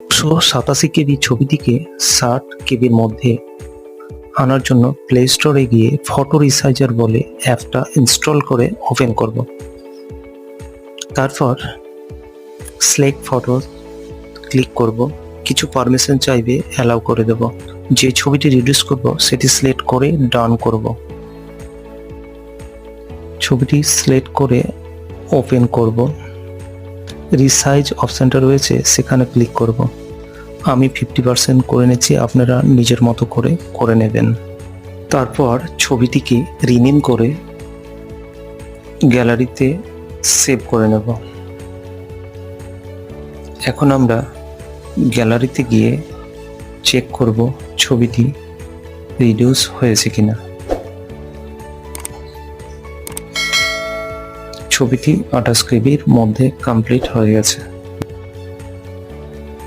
87 কেবি ছবিটিকে 60 কেবির মধ্যে আনার জন্য প্লে স্টোরে গিয়ে ফটো রিসাইজার বলে অ্যাপটা ইনস্টল করে ওপেন করব। তারপর সিলেক্ট ফটো ক্লিক করব, কিছু পারমিশন চাইবে, অ্যালাউ করে দেব। যে ছবিটি রিডিউস করব সেটি সিলেক্ট করে ডান করব। ছবিটি সিলেক্ট করে ওপেন করব। রিসাইজ অপশানটা রয়েছে, সেখানে ক্লিক করব। আমি 50% করে নিচ্ছি, আপনারা নিজের মতো করে নেবেন। তারপর ছবিটিকে রিনেম করে গ্যালারিতে সেভ করে নেব। এখন আমরা গ্যালারিতে গিয়ে চেক করব ছবিটি রিডিউস হয়েছে কিনা। ছবিটি 28 কেবির মধ্যে কমপ্লিট হয়ে গেছে।